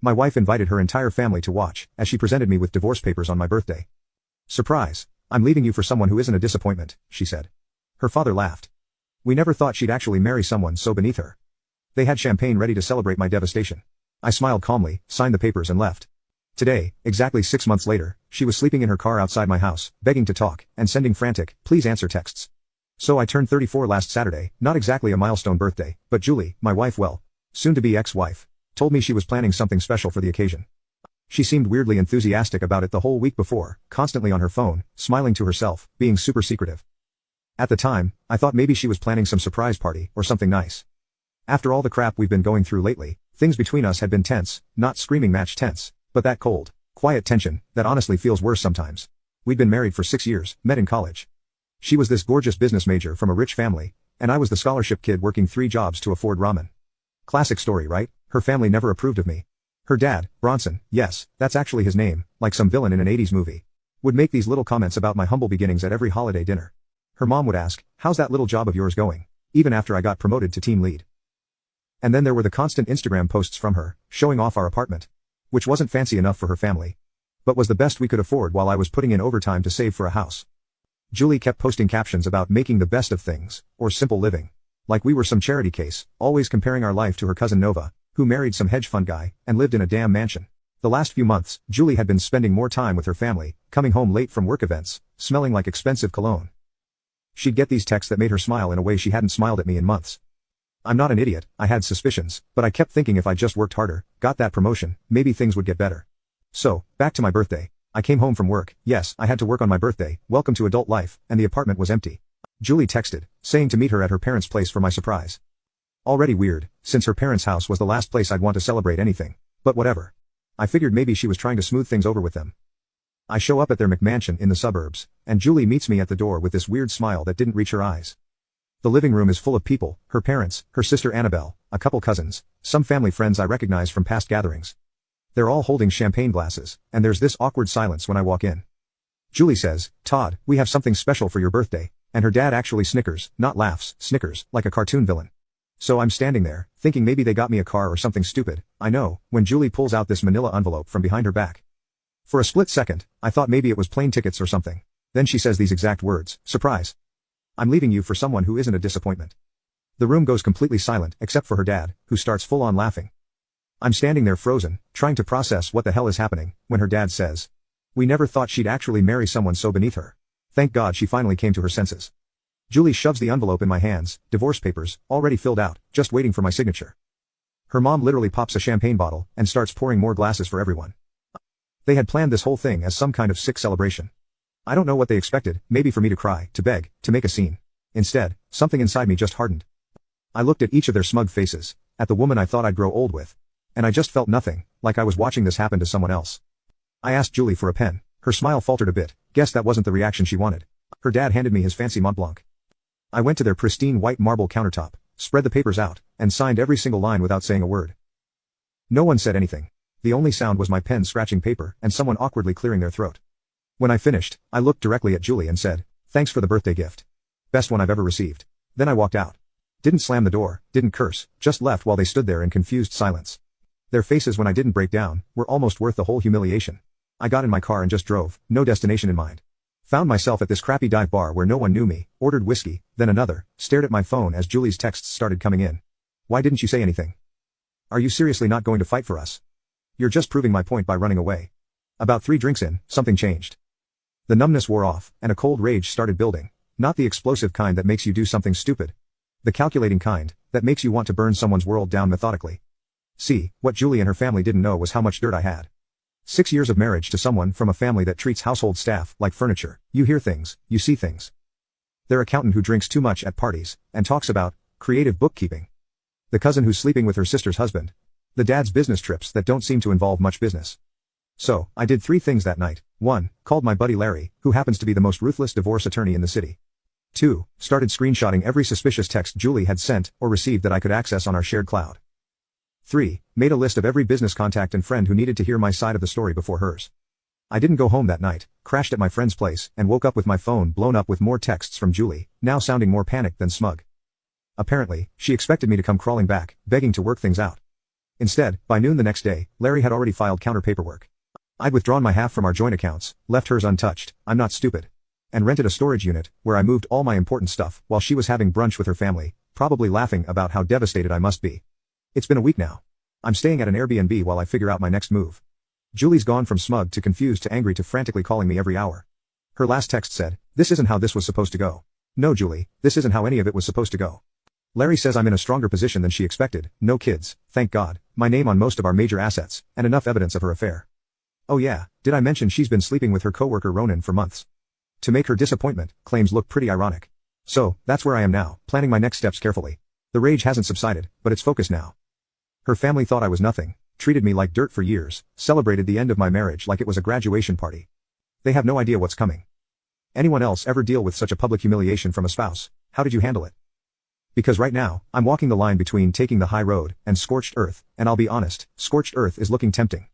My wife invited her entire family to watch, as she presented me with divorce papers on my birthday. "Surprise. I'm leaving you for someone who isn't a disappointment," she said. Her father laughed. We never thought she'd actually marry someone so beneath her. They had champagne ready to celebrate my devastation. I smiled calmly, signed the papers and left. Today, exactly 6 months later, she was sleeping in her car outside my house, begging to talk, and sending frantic, "Please answer" texts. So I turned 34 last Saturday, not exactly a milestone birthday, but Julie, my wife, well, soon-to-be ex-wife, told me she was planning something special for the occasion. She seemed weirdly enthusiastic about it the whole week before, constantly on her phone, smiling to herself, being super secretive. At the time, I thought maybe she was planning some surprise party, or something nice. After all the crap we've been going through lately, things between us had been tense, not screaming match tense, but that cold, quiet tension, that honestly feels worse sometimes. We'd been married for 6 years, met in college. She was this gorgeous business major from a rich family, and I was the scholarship kid working 3 jobs to afford ramen. Classic story, right? Her family never approved of me. Her dad, Bronson, yes, that's actually his name, like some villain in an 80s movie, would make these little comments about my humble beginnings at every holiday dinner. Her mom would ask, "How's that little job of yours going?" even after I got promoted to team lead. And then there were the constant Instagram posts from her, showing off our apartment, which wasn't fancy enough for her family, but was the best we could afford while I was putting in overtime to save for a house. Julie kept posting captions about making the best of things, or simple living. Like we were some charity case, always comparing our life to her cousin Nova, who married some hedge fund guy, and lived in a damn mansion. The last few months, Julie had been spending more time with her family, coming home late from work events, smelling like expensive cologne. She'd get these texts that made her smile in a way she hadn't smiled at me in months. I'm not an idiot, I had suspicions, but I kept thinking if I just worked harder, got that promotion, maybe things would get better. So, back to my birthday. I came home from work, yes, I had to work on my birthday, welcome to adult life, and the apartment was empty. Julie texted, saying to meet her at her parents' place for my surprise. Already weird, since her parents' house was the last place I'd want to celebrate anything. But whatever. I figured maybe she was trying to smooth things over with them. I show up at their McMansion in the suburbs, and Julie meets me at the door with this weird smile that didn't reach her eyes. The living room is full of people, her parents, her sister Annabelle, a couple cousins, some family friends I recognize from past gatherings. They're all holding champagne glasses, and there's this awkward silence when I walk in. Julie says, "Todd, we have something special for your birthday," and her dad actually snickers, not laughs, snickers, like a cartoon villain. So I'm standing there, thinking maybe they got me a car or something stupid, I know, when Julie pulls out this manila envelope from behind her back. For a split second, I thought maybe it was plane tickets or something. Then she says these exact words, "Surprise. I'm leaving you for someone who isn't a disappointment." The room goes completely silent, except for her dad, who starts full-on laughing. I'm standing there frozen, trying to process what the hell is happening, when her dad says, "We never thought she'd actually marry someone so beneath her. Thank God she finally came to her senses." Julie shoves the envelope in my hands, divorce papers, already filled out, just waiting for my signature. Her mom literally pops a champagne bottle, and starts pouring more glasses for everyone. They had planned this whole thing as some kind of sick celebration. I don't know what they expected, maybe for me to cry, to beg, to make a scene. Instead, something inside me just hardened. I looked at each of their smug faces, at the woman I thought I'd grow old with. And I just felt nothing, like I was watching this happen to someone else. I asked Julie for a pen. Her smile faltered a bit, guess that wasn't the reaction she wanted. Her dad handed me his fancy Mont Blanc. I went to their pristine white marble countertop, spread the papers out, and signed every single line without saying a word. No one said anything. The only sound was my pen scratching paper and someone awkwardly clearing their throat. When I finished, I looked directly at Julie and said, "Thanks for the birthday gift. Best one I've ever received." Then I walked out. Didn't slam the door, didn't curse, just left while they stood there in confused silence. Their faces when I didn't break down were almost worth the whole humiliation. I got in my car and just drove, no destination in mind. Found myself at this crappy dive bar where no one knew me, ordered whiskey, then another, stared at my phone as Julie's texts started coming in. "Why didn't you say anything? Are you seriously not going to fight for us? You're just proving my point by running away." About 3 drinks in, something changed. The numbness wore off, and a cold rage started building. Not the explosive kind that makes you do something stupid. The calculating kind, that makes you want to burn someone's world down methodically. See, what Julie and her family didn't know was how much dirt I had. 6 years of marriage to someone from a family that treats household staff like furniture. You hear things, you see things. Their accountant who drinks too much at parties, and talks about creative bookkeeping. The cousin who's sleeping with her sister's husband. The dad's business trips that don't seem to involve much business. So, I did 3 things that night. 1. Called my buddy Larry, who happens to be the most ruthless divorce attorney in the city. 2. Started screenshotting every suspicious text Julie had sent or received that I could access on our shared cloud. 3. Made a list of every business contact and friend who needed to hear my side of the story before hers. I didn't go home that night, crashed at my friend's place, and woke up with my phone blown up with more texts from Julie, now sounding more panicked than smug. Apparently, she expected me to come crawling back, begging to work things out. Instead, by noon the next day, Larry had already filed counter paperwork. I'd withdrawn my half from our joint accounts, left hers untouched, I'm not stupid. And rented a storage unit, where I moved all my important stuff, while she was having brunch with her family, probably laughing about how devastated I must be. It's been a week now. I'm staying at an Airbnb while I figure out my next move. Julie's gone from smug to confused to angry to frantically calling me every hour. Her last text said, "This isn't how this was supposed to go." No, Julie, this isn't how any of it was supposed to go. Larry says I'm in a stronger position than she expected, no kids, thank God, my name on most of our major assets, and enough evidence of her affair. Oh yeah, did I mention she's been sleeping with her coworker Ronan for months? To make her disappointment, claims look pretty ironic. So, that's where I am now, planning my next steps carefully. The rage hasn't subsided, but it's focused now. Her family thought I was nothing, treated me like dirt for years, celebrated the end of my marriage like it was a graduation party. They have no idea what's coming. Anyone else ever deal with such a public humiliation from a spouse? How did you handle it? Because right now, I'm walking the line between taking the high road and scorched earth, and I'll be honest, scorched earth is looking tempting.